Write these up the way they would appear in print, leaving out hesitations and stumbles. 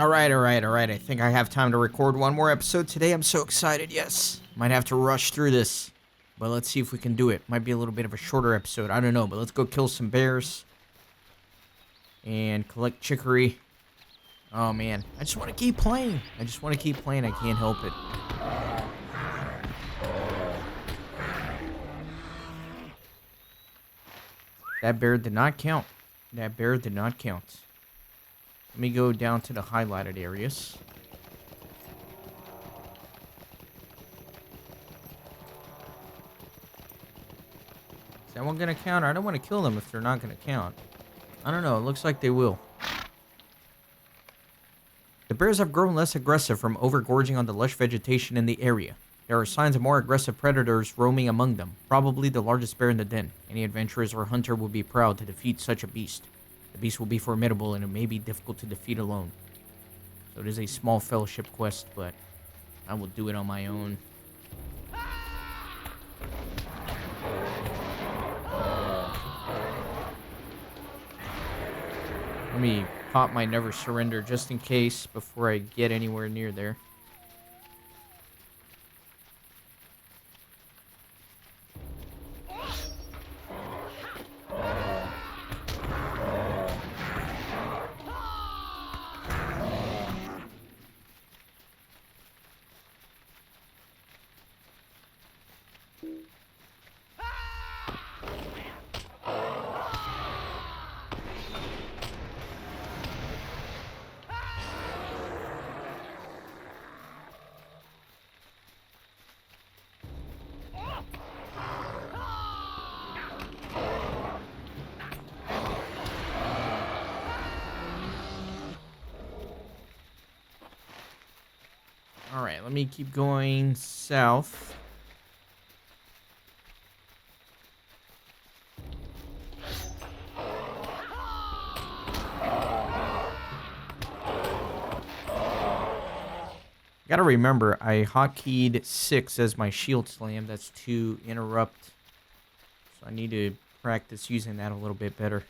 Alright. I think I have time to record one more episode today. I'm so excited, yes. Might have to rush through this. But let's see if we can do it. Might be a little bit of a shorter episode. I don't know, but let's go kill some bears. And collect chicory. Oh, man. I just want to keep playing. I can't help it. That bear did not count. Let me go down to the highlighted areas. Is that one going to count? I don't want to kill them if they're not going to count. I don't know. It looks like they will. The bears have grown less aggressive from overgorging on the lush vegetation in the area. There are signs of more aggressive predators roaming among them, probably the largest bear in the den. Any adventurers or hunter will be proud to defeat such a beast. The beast will be formidable and it may be difficult to defeat alone. So it is a small fellowship quest, but I will do it on my own. Let me pop my never surrender just in case before I get anywhere near there. Alright, let me keep going south. Gotta remember, I hotkeyed 6 as my shield slam. That's to interrupt. So I need to practice using that a little bit better.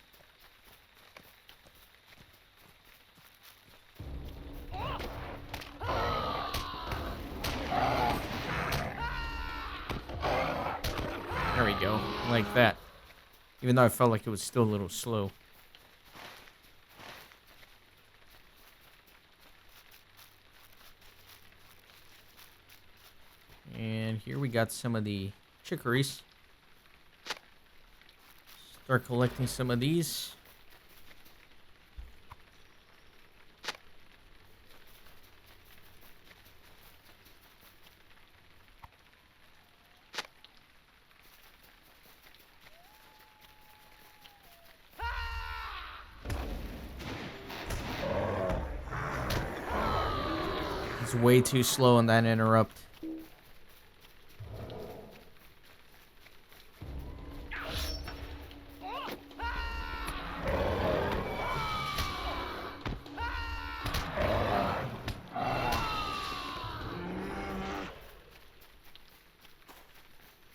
There we go, like that. Even though I felt like it was still a little slow. And here we got some of the chicories. Start collecting some of these. It's way too slow on that interrupt.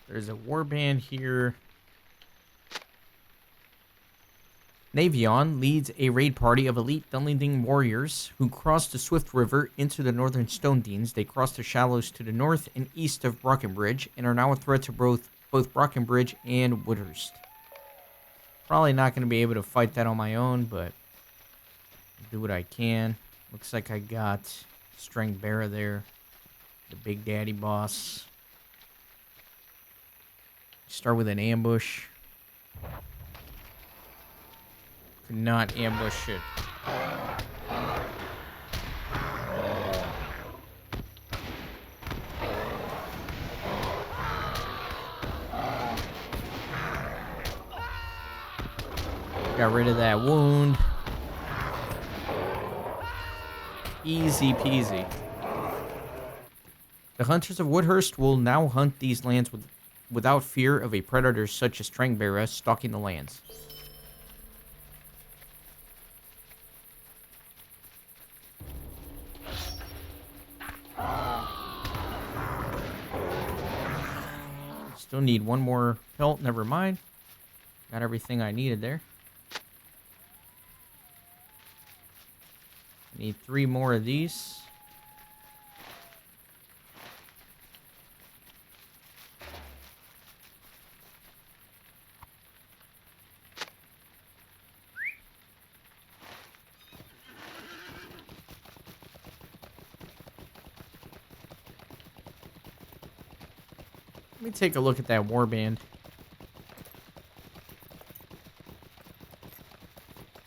There's a warband here. Navion leads a raid party of elite Dunlending warriors who cross the Swift River into the northern Stone Deans. They cross the shallows to the north and east of Brockenbridge and are now a threat to both Brockenbridge and Woodhurst. Probably not going to be able to fight that on my own, but I'll do what I can. Looks like I got Strangbera there, the Big Daddy boss. Start with an ambush. Could not ambush it. Got rid of that wound. Easy peasy. The hunters of Woodhurst will now hunt these lands without fear of a predator such as Strangbera stalking the lands. Still need one more pelt, never mind. Got everything I needed there. Need 3 more of these. Let me take a look at that warband.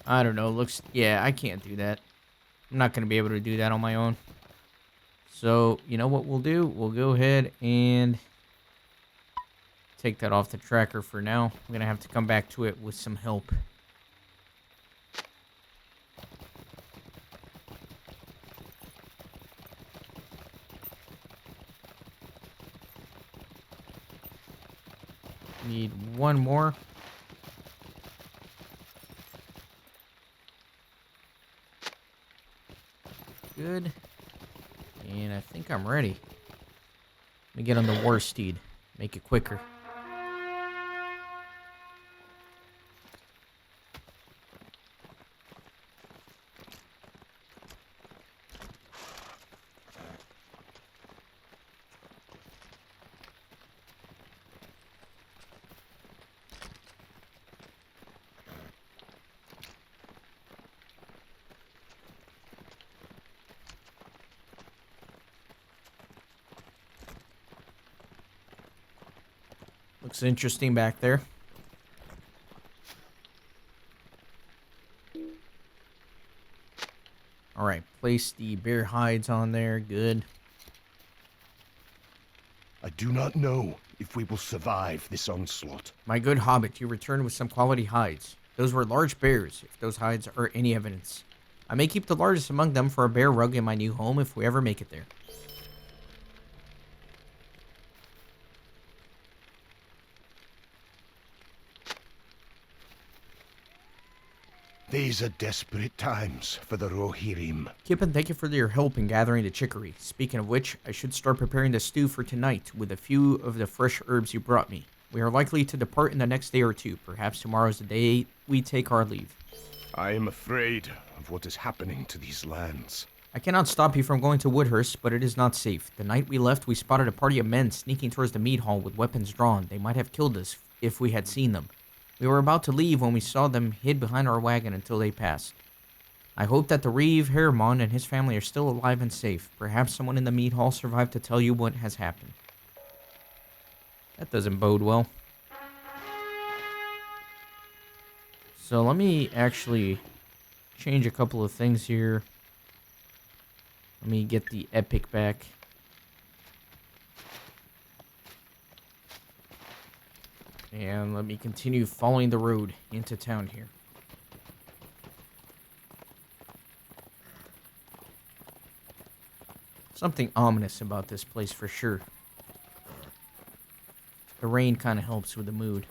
I don't know. Looks... Yeah, I can't do that. I'm not going to be able to do that on my own. So, you know what we'll do? We'll go ahead and take that off the tracker for now. I'm going to have to come back to it with some help. Need 1 more. Good. And I think I'm ready. Let me get on the war steed. Make it quicker. Looks interesting back there. Alright, place the bear hides on there. Good. I do not know if we will survive this onslaught. My good hobbit, you returned with some quality hides. Those were large bears, if those hides are any evidence. I may keep the largest among them for a bear rug in my new home if we ever make it there. These are desperate times for the Rohirrim. Kippen, thank you for your help in gathering the chicory. Speaking of which, I should start preparing the stew for tonight with a few of the fresh herbs you brought me. We are likely to depart in the next day or two. Perhaps tomorrow is the day we take our leave. I am afraid of what is happening to these lands. I cannot stop you from going to Woodhurst, but it is not safe. The night we left, we spotted a party of men sneaking towards the mead hall with weapons drawn. They might have killed us if we had seen them. We were about to leave when we saw them hid behind our wagon until they passed. I hope that the Reeve Hermon and his family are still alive and safe. Perhaps someone in the mead hall survived to tell you what has happened. That doesn't bode well. So let me actually change a couple of things here. Let me get the epic back. And let me continue following the road into town here. Something ominous about this place for sure. The rain kind of helps with the mood.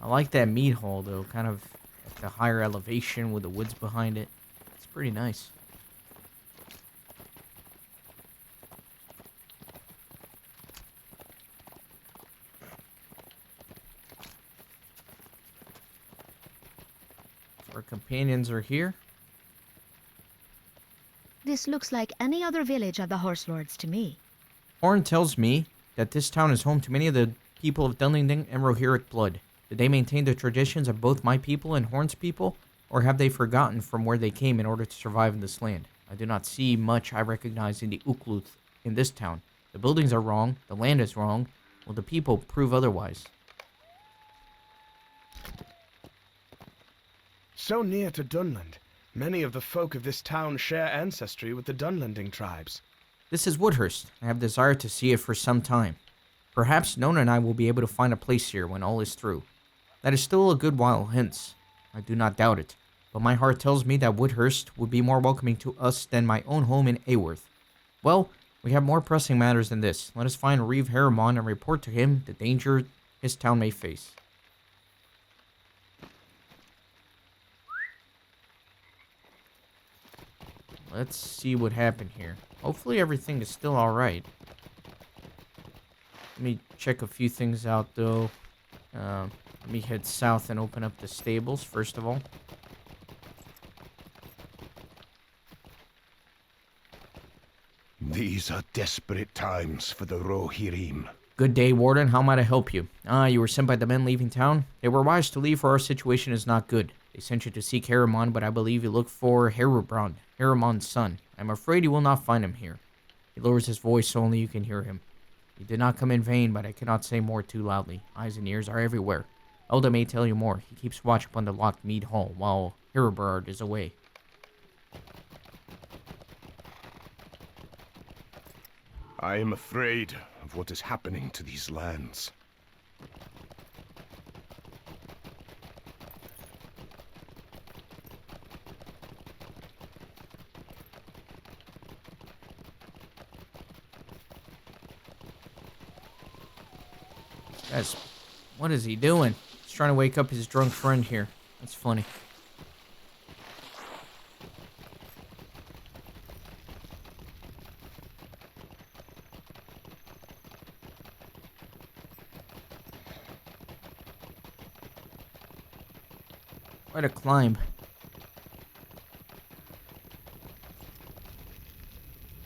I like that mead hall though, kind of at the higher elevation with the woods behind it. It's pretty nice. Our companions are here. This looks like any other village of the Horse Lords to me. Horn tells me that this town is home to many of the people of Dunlending and Rohirric blood. Did they maintain the traditions of both my people and Horn's people, or have they forgotten from where they came in order to survive in this land? I do not see much I recognize in the Ukluth in this town. The buildings are wrong, the land is wrong. Will the people prove otherwise? So near to Dunland, many of the folk of this town share ancestry with the Dunlending tribes. This is Woodhurst. I have desired to see it for some time. Perhaps Nona and I will be able to find a place here when all is through. That is still a good while hence. I do not doubt it. But my heart tells me that Woodhurst would be more welcoming to us than my own home in Aworth. Well, we have more pressing matters than this. Let us find Reeve Hermon and report to him the danger his town may face. Let's see what happened here. Hopefully everything is still alright. Let me check a few things out though. Let me head south and open up the stables first of all. These are desperate times for the Rohirrim. Good day, Warden. How might I help you? You were sent by the men leaving town? They were wise to leave, for our situation is not good. They sent you to seek Haramon, but I believe you look for Herobrand, Haramon's son. I'm afraid you will not find him here. He lowers his voice so only you can hear him. You did not come in vain, but I cannot say more too loudly. Eyes and ears are everywhere. Elda may tell you more. He keeps watch upon the locked mead hall, while Herobrand is away. I am afraid of what is happening to these lands. Guys, what is he doing? He's trying to wake up his drunk friend here. That's funny. Quite a climb.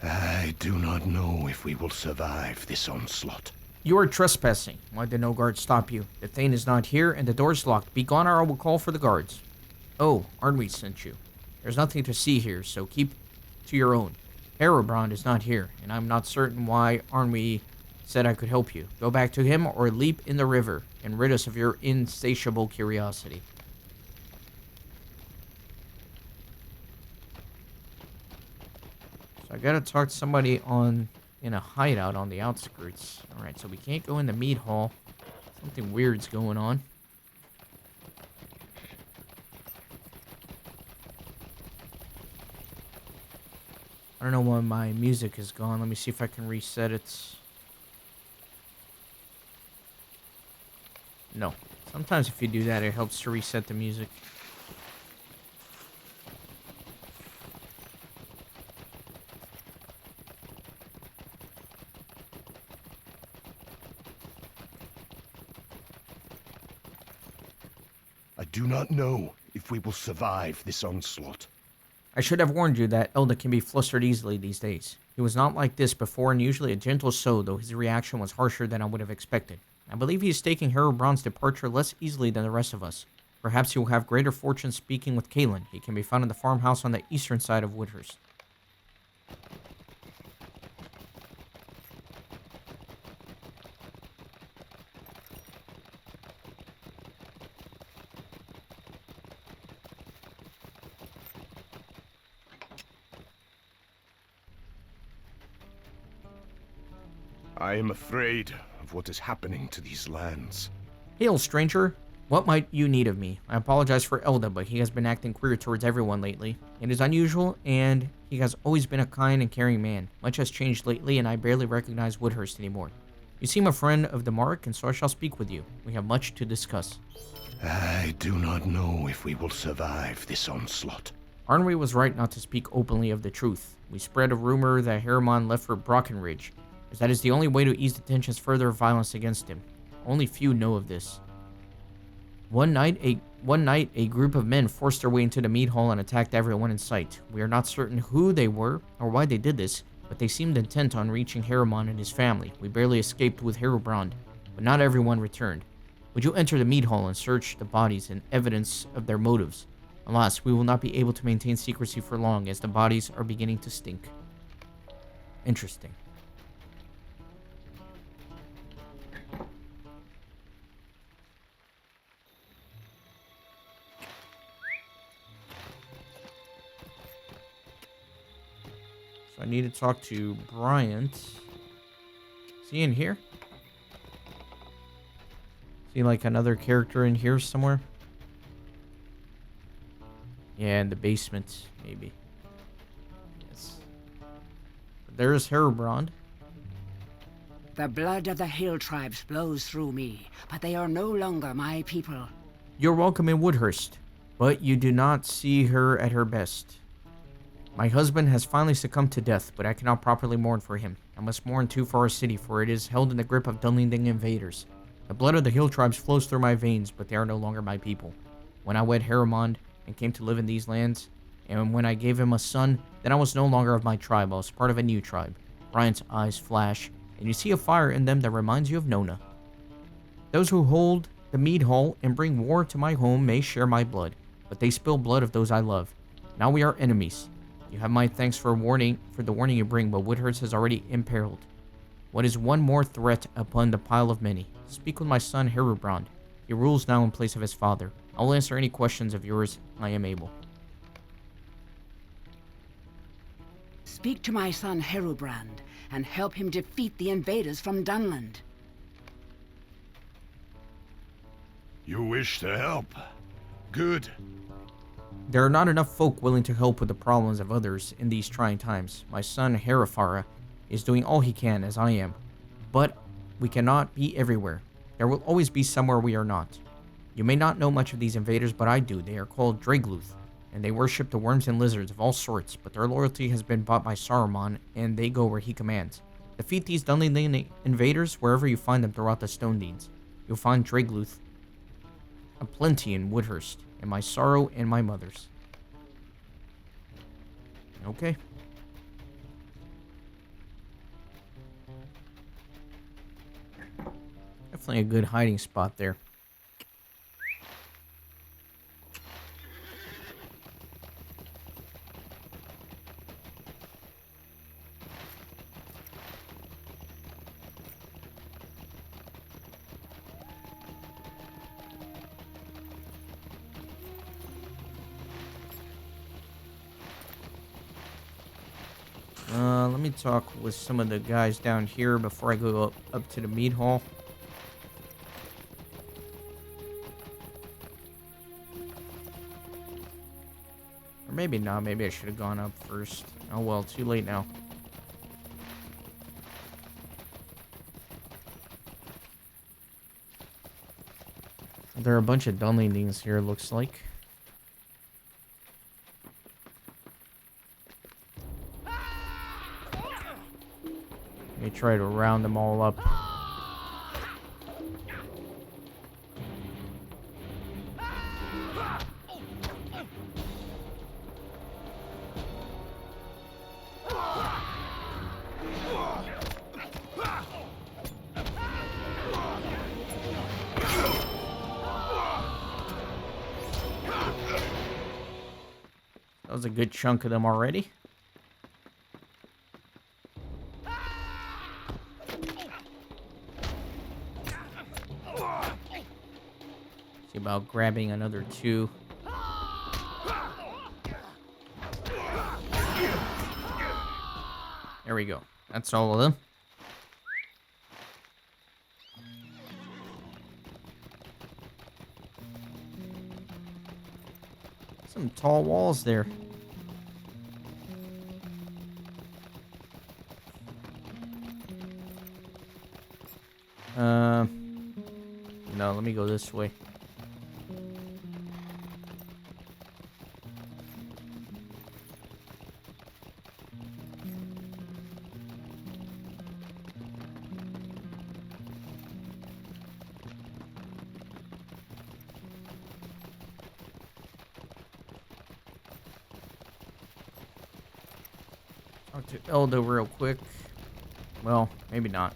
I do not know if we will survive this onslaught. You are trespassing. Why did no guard stop you? The Thane is not here, and the door's locked. Be gone, or I will call for the guards. Oh, Arnwy sent you. There's nothing to see here, so keep to your own. Herobrand is not here, and I'm not certain why Arnwy said I could help you. Go back to him, or leap in the river, and rid us of your insatiable curiosity. So I gotta talk to somebody in a hideout on the outskirts. Alright, so we can't go in the mead hall. Something weird's going on. I don't know why my music is gone. Let me see if I can reset it. No. Sometimes if you do that, it helps to reset the music. I do not know if we will survive this onslaught. I should have warned you that Elda can be flustered easily these days. He was not like this before, and usually a gentle soul, though his reaction was harsher than I would have expected. I believe he is taking Herobrand's departure less easily than the rest of us. Perhaps he will have greater fortune speaking with Kaelin. He can be found in the farmhouse on the eastern side of Woodhurst. I am afraid of what is happening to these lands. Hail, stranger. What might you need of me? I apologize for Elda, but he has been acting queer towards everyone lately. It is unusual, and he has always been a kind and caring man. Much has changed lately, and I barely recognize Woodhurst anymore. You seem a friend of the Mark, and so I shall speak with you. We have much to discuss. I do not know if we will survive this onslaught. Arnwy was right not to speak openly of the truth. We spread a rumor that Haramon left for Brockenridge, as that is the only way to ease the tensions further of violence against him. Only few know of this. One night, a group of men forced their way into the mead hall and attacked everyone in sight. We are not certain who they were or why they did this, but they seemed intent on reaching Haramon and his family. We barely escaped with Herobrand, but not everyone returned. Would you enter the mead hall and search the bodies and evidence of their motives? Alas, we will not be able to maintain secrecy for long, as the bodies are beginning to stink. Interesting. I need to talk to Bryant. Is he in here? Is he like another character in here somewhere? Yeah, in the basement, maybe. Yes. There's Herobrand. The blood of the hill tribes flows through me, but they are no longer my people. You're welcome in Woodhurst, but you do not see her at her best. My husband has finally succumbed to death, but I cannot properly mourn for him. I must mourn too for our city, for it is held in the grip of Dunlending invaders. The blood of the hill tribes flows through my veins, but they are no longer my people. When I wed Haramond and came to live in these lands, and when I gave him a son, then I was no longer of my tribe. I was part of a new tribe. Brian's eyes flash, and you see a fire in them that reminds you of Nona. Those who hold the mead hall and bring war to my home may share my blood, but they spill blood of those I love. Now we are enemies. You have my thanks for the warning you bring, but Woodhurst is already imperiled. What is one more threat upon the pile of many? Speak with my son Herubrand. He rules now in place of his father. I will answer any questions of yours I am able. Speak to my son Herubrand, and help him defeat the invaders from Dunland. You wish to help? Good. There are not enough folk willing to help with the problems of others in these trying times. My son Herefara is doing all he can, as I am. But we cannot be everywhere. There will always be somewhere we are not. You may not know much of these invaders, but I do. They are called Dragluth, and they worship the worms and lizards of all sorts, but their loyalty has been bought by Sauron, and they go where he commands. Defeat these Dunling invaders wherever you find them throughout the Stone Deans. You'll find Dragluth aplenty in Woodhurst, and my sorrow and my mother's. Okay. Definitely a good hiding spot there. Let me talk with some of the guys down here before I go up to the mead hall. Or maybe not. Maybe I should have gone up first. Oh well, too late now. There are a bunch of Dunlendings here, looks like. Let me try to round them all up. That was a good chunk of them already. See about grabbing another two. There we go. That's all of them. Some tall walls there. No, let me go this way. Talk to Eldo real quick. Well, maybe not.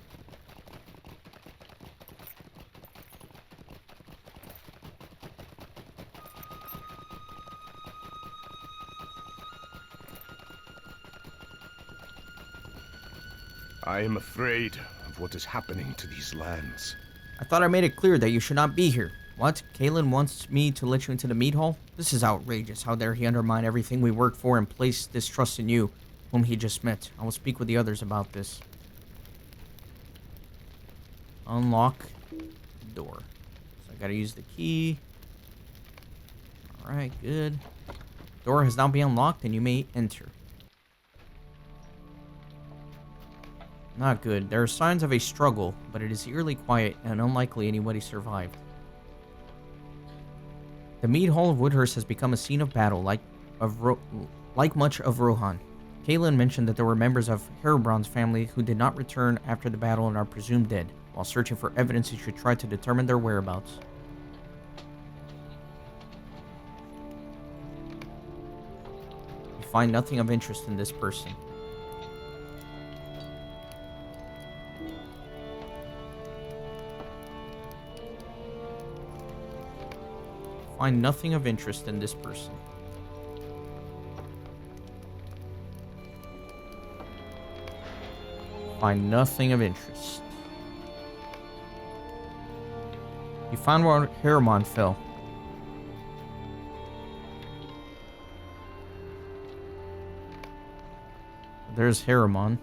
I am afraid of what is happening to these lands. I thought I made it clear that you should not be here. What? Kalen wants me to let you into the meat hall? This is outrageous. How dare he undermine everything we worked for and place this trust in you, whom he just met. I will speak with the others about this. Unlock door. So I gotta use the key. Alright, good. Door has now been unlocked and you may enter. Not good. There are signs of a struggle, but it is eerily quiet and unlikely anybody survived. The mead hall of Woodhurst has become a scene of battle, like much of Rohan. Kaelin mentioned that there were members of Herubrand's family who did not return after the battle and are presumed dead. While searching for evidence, you should try to determine their whereabouts. You find nothing of interest in this person. Find nothing of interest in this person. Find nothing of interest. You found where Haramon fell. There's Haramon.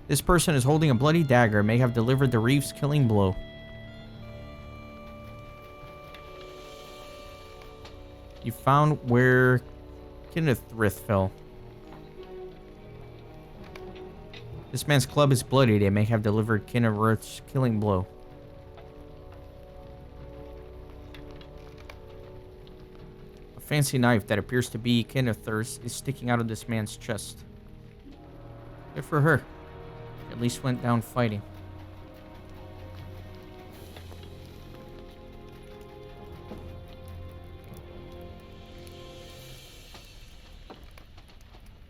This person is holding a bloody dagger and may have delivered the reef's killing blow. You found where Kenneth fell. This man's club is bloodied and may have delivered Kenneth's killing blow. A fancy knife that appears to be Kenneth's is sticking out of this man's chest. Good for her. She at least went down fighting.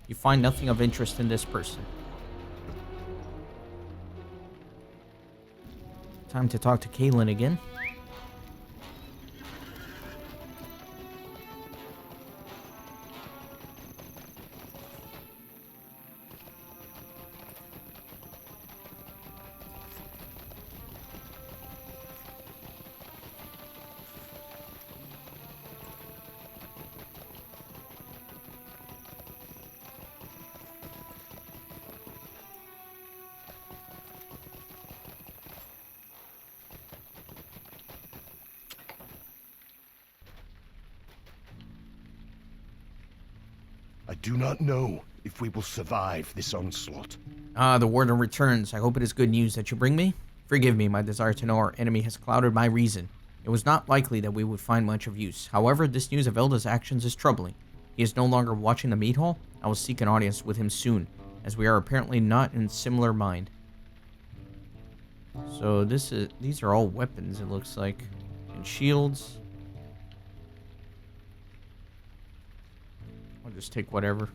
You find nothing of interest in this person. Time to talk to Caitlin again. I do not know if we will survive this onslaught. The warden returns. I hope it is good news that you bring me. Forgive me, my desire to know our enemy has clouded my reason. It was not likely that we would find much of use. However, this news of Elda's actions is troubling. He is no longer watching the meat hall. I will seek an audience with him soon, as we are apparently not in similar mind. So these are all weapons, it looks like. And shields. I'll just take whatever.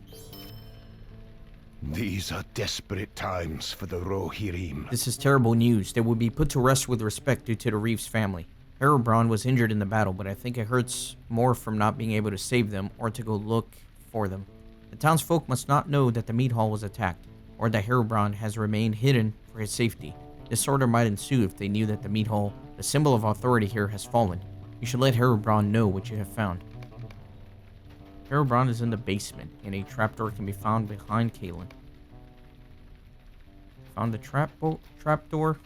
These are desperate times for the Rohirrim. This is terrible news. They will be put to rest with respect due to the Reeves family. Herobrand was injured in the battle, but I think it hurts more from not being able to save them or to go look for them. The townsfolk must not know that the meat hall was attacked, or that Herobrand has remained hidden for his safety. Disorder might ensue if they knew that the meat hall, the symbol of authority here, has fallen. You should let Herobrand know what you have found. Herobrand is in the basement, and a trapdoor can be found behind Caitlin. Found the trapdoor.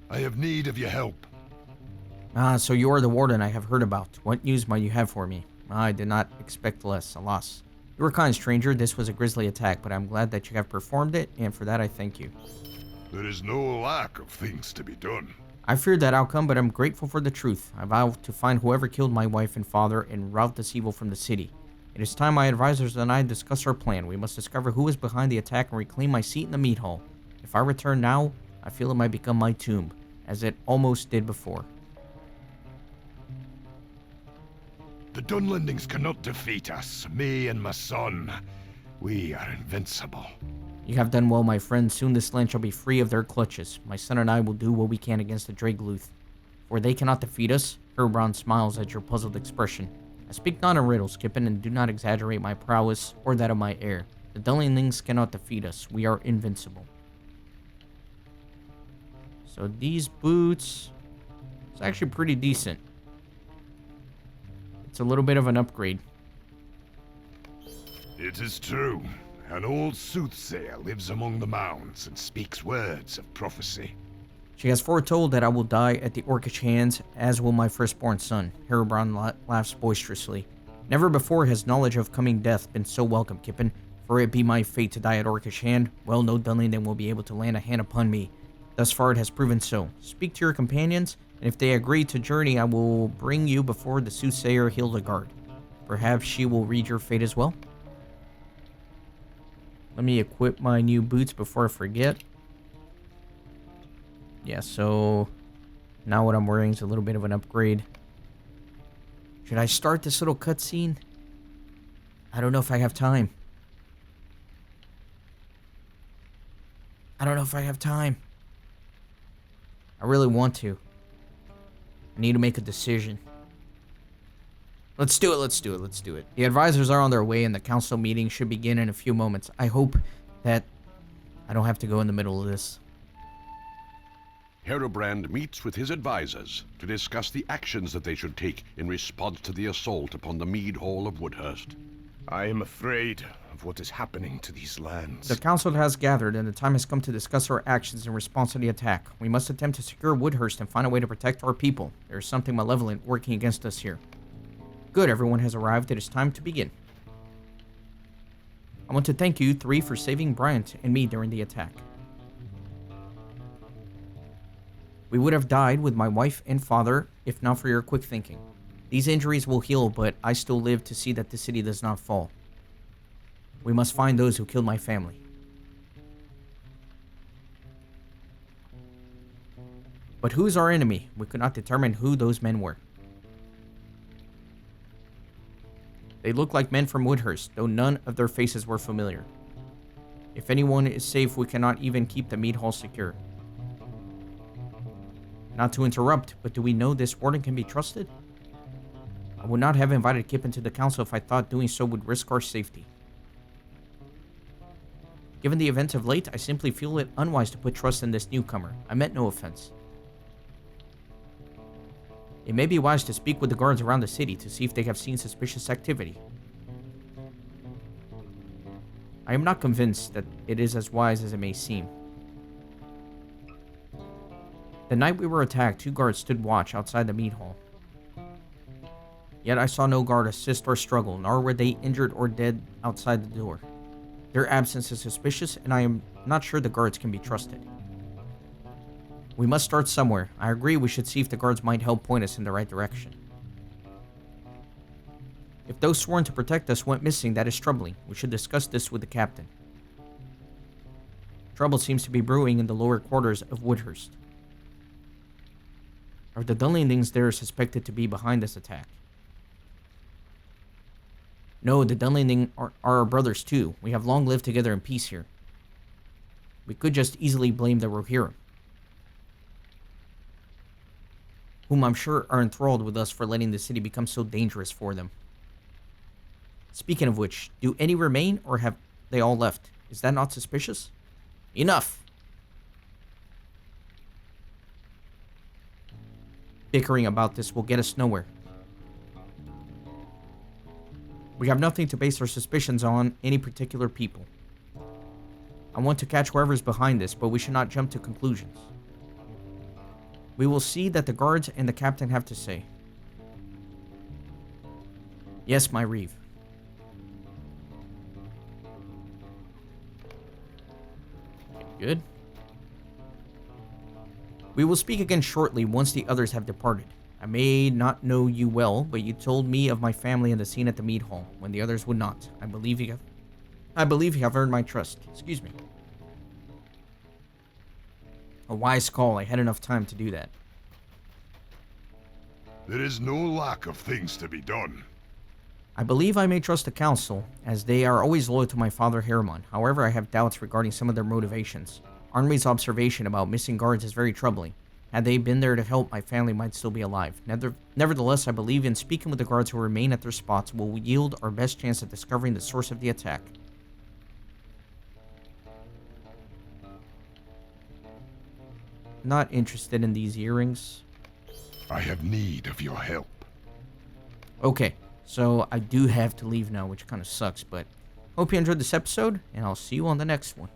I have need of your help. So you are the warden I have heard about. What news might you have for me? I did not expect less, alas. You were kind, stranger. This was a grisly attack, but I'm glad that you have performed it, and for that I thank you. There is no lack of things to be done. I feared that outcome, but I'm grateful for the truth. I vow to find whoever killed my wife and father and rout this evil from the city. It is time my advisors and I discuss our plan. We must discover who is behind the attack and reclaim my seat in the meat hall. If I return now, I feel it might become my tomb, as it almost did before. The Dunlendings cannot defeat us, me and my son. We are invincible. You have done well, my friend. Soon this land shall be free of their clutches. My son and I will do what we can against the Draegluth. For they cannot defeat us. Herobrand smiles at your puzzled expression. I speak not in riddles, Kippen, and do not exaggerate my prowess or that of my heir. The Dunlendings cannot defeat us. We are invincible. So these boots, it's actually pretty decent. It's a little bit of an upgrade. It is true. An old soothsayer lives among the mounds and speaks words of prophecy. She has foretold that I will die at the Orcish hands, as will my firstborn son. Herobrand laughs boisterously. Never before has knowledge of coming death been so welcome, Kippen. For it be my fate to die at Orcish hand, well, no Dunlending will be able to land a hand upon me. Thus far it has proven so. Speak to your companions, and if they agree to journey, I will bring you before the soothsayer Hildegard. Perhaps she will read your fate as well? Let me equip my new boots before I forget. Yeah, so now what I'm wearing is a little bit of an upgrade. Should I start this little cutscene? I don't know if I have time. I really want to. I need to make a decision. Let's do it. The advisors are on their way and the council meeting should begin in a few moments. I hope that I don't have to go in the middle of this. Herobrand meets with his advisors to discuss the actions that they should take in response to the assault upon the Mead Hall of Woodhurst. I am afraid of what is happening to these lands. The council has gathered and the time has come to discuss our actions in response to the attack. We must attempt to secure Woodhurst and find a way to protect our people. There is something malevolent working against us here. Good, everyone has arrived. It is time to begin. I want to thank you three for saving Bryant and me during the attack. We would have died with my wife and father if not for your quick thinking. These injuries will heal, but I still live to see that the city does not fall. We must find those who killed my family. But who is our enemy? We could not determine who those men were. They look like men from Woodhurst, though none of their faces were familiar. If anyone is safe, we cannot even keep the mead hall secure. Not to interrupt, but do we know this warden can be trusted? I would not have invited Kip into the council if I thought doing so would risk our safety. Given the events of late, I simply feel it unwise to put trust in this newcomer. I meant no offense. It may be wise to speak with the guards around the city to see if they have seen suspicious activity. I am not convinced that it is as wise as it may seem. The night we were attacked, 2 guards stood watch outside the mead hall. Yet I saw no guard assist or struggle, nor were they injured or dead outside the door. Their absence is suspicious, and I am not sure the guards can be trusted. We must start somewhere. I agree we should see if the guards might help point us in the right direction. If those sworn to protect us went missing, that is troubling. We should discuss this with the captain. Trouble seems to be brewing in the lower quarters of Woodhurst. Are the Dunlendings there suspected to be behind this attack? No, the Dunlending are our brothers too. We have long lived together in peace here. We could just easily blame the Rohirrim, whom I'm sure are enthralled with us for letting the city become so dangerous for them. Speaking of which, do any remain or have they all left? Is that not suspicious? Enough! Bickering about this will get us nowhere. We have nothing to base our suspicions on any particular people. I want to catch whoever's behind this, but we should not jump to conclusions. We will see that the guards and the captain have to say. Yes, my Reeve. Okay, good. We will speak again shortly once the others have departed. I may not know you well, but you told me of my family and the scene at the mead hall, when the others would not. I believe you have earned my trust. Excuse me. A wise call. I had enough time to do that. There is no lack of things to be done. I believe I may trust the council, as they are always loyal to my father Harriman. However, I have doubts regarding some of their motivations. Arnwe's observation about missing guards is very troubling. Had they been there to help, my family might still be alive. Nevertheless, I believe in speaking with the guards who remain at their spots will yield our best chance at discovering the source of the attack. Not interested in these earrings. I have need of your help. Okay, so I do have to leave now, which kind of sucks, but hope you enjoyed this episode, and I'll see you on the next one.